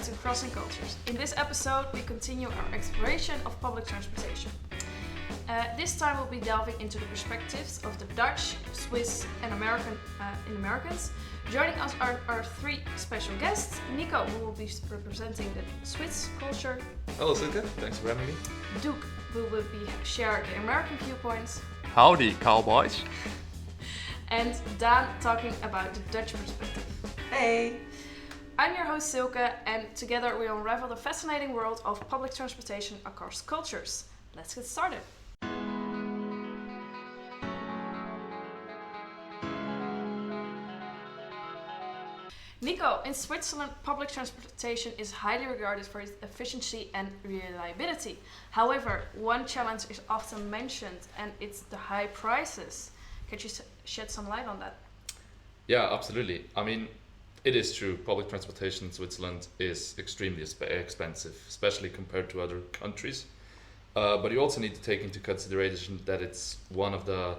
back to Crossing Cultures. In this episode, we continue our exploration of public transportation. This time we'll be delving into the perspectives of the Dutch, Swiss and Americans. Joining us are our three special guests. Nico, who will be representing the Swiss culture. Hello Silke, thanks for having me. Duke, who will be share the American viewpoints. Howdy, cowboys. And Dan talking about the Dutch perspective. Hey! I'm your host Silke, and together we unravel the fascinating world of public transportation across cultures. Let's get started. Nico, in Switzerland, public transportation is highly regarded for its efficiency and reliability. However, one challenge is often mentioned, and it's the high prices. Could you shed some light on that? Yeah, absolutely. I mean, it is true. Public transportation in Switzerland is extremely expensive, especially compared to other countries. But you also need to take into consideration that it's one of the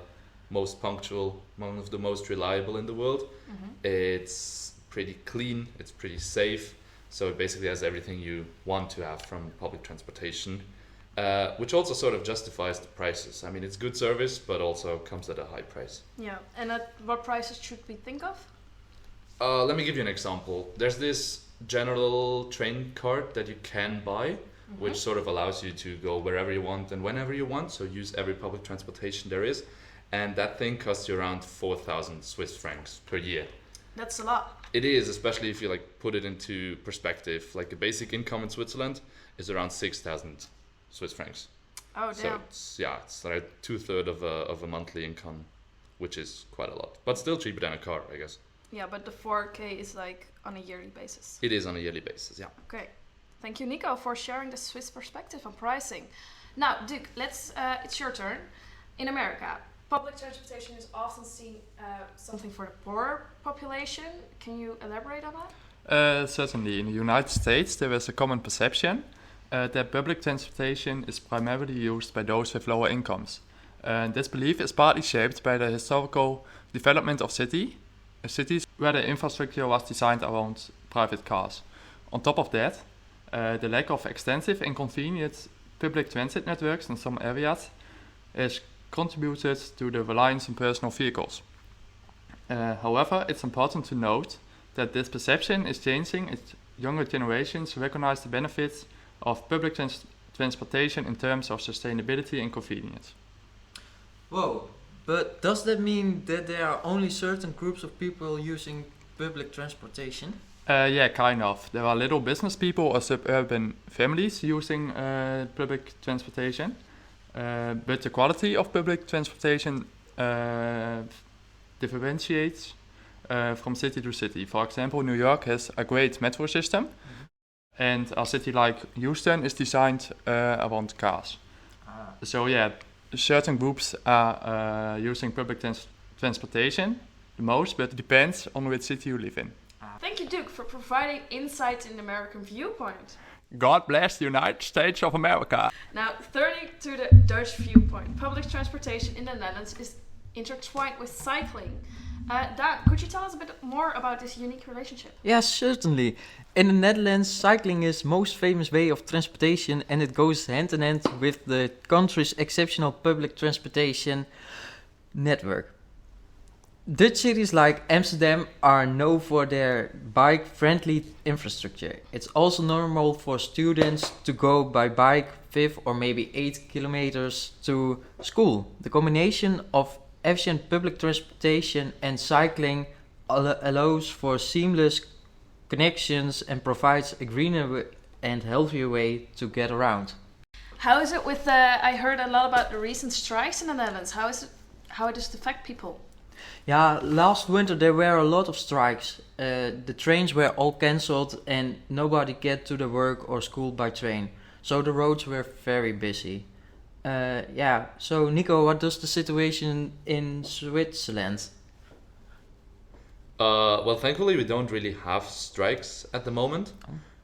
most punctual, one of the most reliable in the world. Mm-hmm. It's pretty clean, it's pretty safe, so it basically has everything you want to have from public transportation, which also sort of justifies the prices. I mean, it's good service, but also comes at a high price. Yeah, and at what prices should we think of? Let me give you an example. There's this general train card that you can buy, which sort of allows you to go wherever you want and whenever you want, so use every public transportation there is, and that thing costs you around 4,000 Swiss francs per year. That's a lot. It is, especially if you put it into perspective. Like the basic income in Switzerland is around 6,000 Swiss francs. Oh, damn. So it's like 2/3 of a monthly income, which is quite a lot, but still cheaper than a car, I guess. Yeah, but the 4K is on a yearly basis. It is on a yearly basis, yeah. Okay. Thank you, Nico, for sharing the Swiss perspective on pricing. Now, Duke, it's your turn. In America, public transportation is often seen something for the poorer population. Can you elaborate on that? Certainly. In the United States, there is a common perception that public transportation is primarily used by those with lower incomes. This belief is partly shaped by the historical development of cities where the infrastructure was designed around private cars. On top of that, the lack of extensive and convenient public transit networks in some areas has contributed to the reliance on personal vehicles. However, it's important to note that this perception is changing as younger generations recognize the benefits of public transportation in terms of sustainability and convenience. Whoa, but does that mean that there are only certain groups of people using public transportation? Yeah, kind of. There are little business people or suburban families using public transportation. But the quality of public transportation differentiates from city to city. For example, New York has a great metro system, and a city like Houston is designed around cars. So yeah, certain groups are using public transportation the most, but it depends on which city you live in. Thank you, Duke, for providing insight in the American viewpoint. God bless the United States of America. Now, turning to the Dutch viewpoint, public transportation in the Netherlands is intertwined with cycling. Dan, could you tell us a bit more about this unique relationship? Yes, certainly. In the Netherlands, cycling is most famous way of transportation, and it goes hand in hand with the country's exceptional public transportation network. Dutch cities like Amsterdam are known for their bike-friendly infrastructure. It's also normal for students to go by bike 5 or maybe 8 kilometers to school. The combination of efficient public transportation and cycling allows for seamless connections and provides a greener and healthier way to get around. How is it with I heard a lot about the recent strikes in the Netherlands. How does it affect people? Yeah, last winter there were a lot of strikes. The trains were all cancelled and nobody get to the work or school by train. So the roads were very busy. So Nico, what does the situation in Switzerland? Well, thankfully we don't really have strikes at the moment,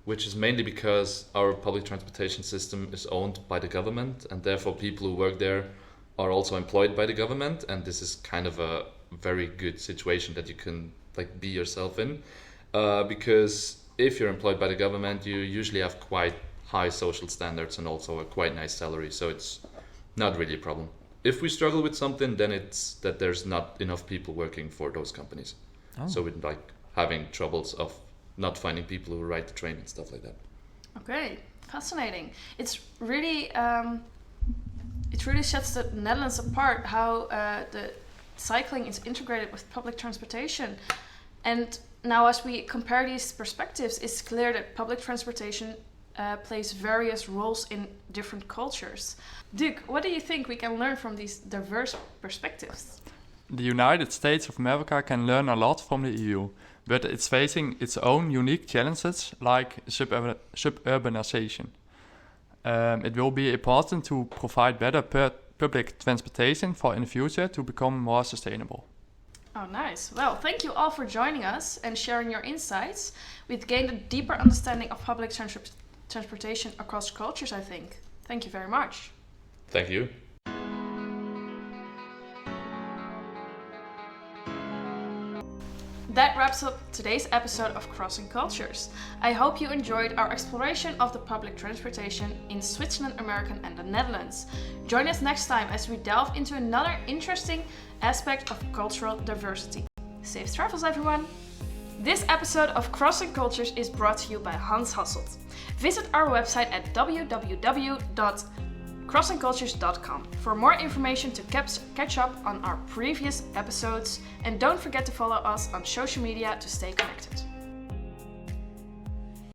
which is mainly because our public transportation system is owned by the government, and therefore people who work there are also employed by the government, and this is kind of a very good situation that you can be yourself in, because if you're employed by the government, you usually have quite high social standards and also a quite nice salary, so it's not really a problem. If we struggle with something, then it's that there's not enough people working for those companies. So we're like having troubles of not finding people who ride the train and stuff like that. Okay, fascinating. It's really it really sets the Netherlands apart how the cycling is integrated with public transportation. And now as we compare these perspectives, it's clear that public transportation plays various roles in different cultures. Duke, what do you think we can learn from these diverse perspectives? The United States of America can learn a lot from the EU, but it's facing its own unique challenges like suburbanization. It will be important to provide better public transportation for in the future to become more sustainable. Oh, nice. Well, thank you all for joining us and sharing your insights. We've gained a deeper understanding of public transportation across cultures, I think. Thank you very much. Thank you. That wraps up today's episode of Crossing Cultures. I hope you enjoyed our exploration of the public transportation in Switzerland, America, and the Netherlands. Join us next time as we delve into another interesting aspect of cultural diversity. Safe travels, everyone! This episode of Crossing Cultures is brought to you by Hans Hasselt. Visit our website at www.crossingcultures.com for more information to catch up on our previous episodes, and don't forget to follow us on social media to stay connected.